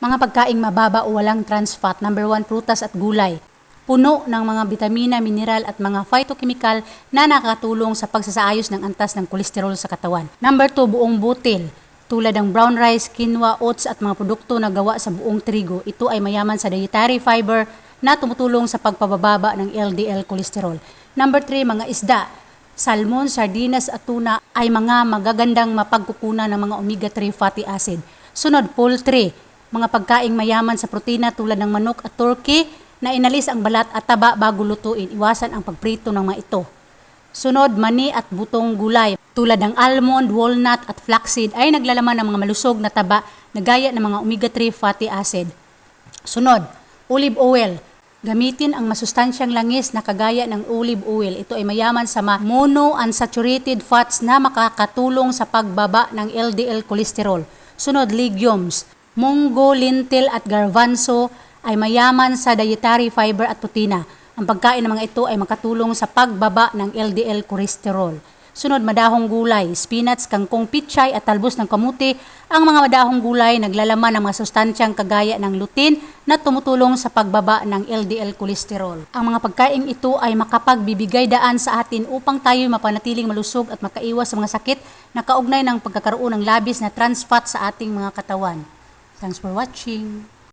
Mga pagkaing mababa o walang trans fat. Number 1, prutas at gulay. Puno ng mga bitamina, mineral at mga phytochemical na nakakatulong sa pagsasaayos ng antas ng kolesterol sa katawan. Number 2, buong butil. Tulad ng brown rice, quinoa, oats at mga produkto na gawa sa buong trigo. Ito ay mayaman sa dietary fiber na tumutulong sa pagpababa ng LDL cholesterol. Number 3, mga isda. Salmon, sardinas at tuna ay mga magagandang mapagkukunan ng mga omega-3 fatty acid. Sunod, poultry. Mga pagkaing mayaman sa protina tulad ng manok at turkey na inalis ang balat at taba bago lutuin. Iwasan ang pagprito ng mga ito. Sunod, mani at butong gulay tulad ng almond, walnut at flaxseed ay naglalaman ng mga malusog na taba na gaya ng mga omega-3 fatty acid. Sunod, olive oil. Gamitin ang masustansyang langis na kagaya ng olive oil. Ito ay mayaman sa monounsaturated fats na makakatulong sa pagbaba ng LDL cholesterol. Sunod, legumes. Munggo, lentil at garbanzo ay mayaman sa dietary fiber at protina. Ang pagkain ng mga ito ay makatulong sa pagbaba ng LDL cholesterol. Sunod, madahong gulay, spinach, kangkong, pichay at talbos ng kamuti. Ang mga madahong gulay naglalaman ng mga sustansyang kagaya ng lutein na tumutulong sa pagbaba ng LDL cholesterol. Ang mga pagkain ito ay makapagbibigay daan sa atin upang tayo mapanatiling malusog at makaiwas sa mga sakit na kaugnay ng pagkakaroon ng labis na trans fat sa ating mga katawan. Thanks for watching.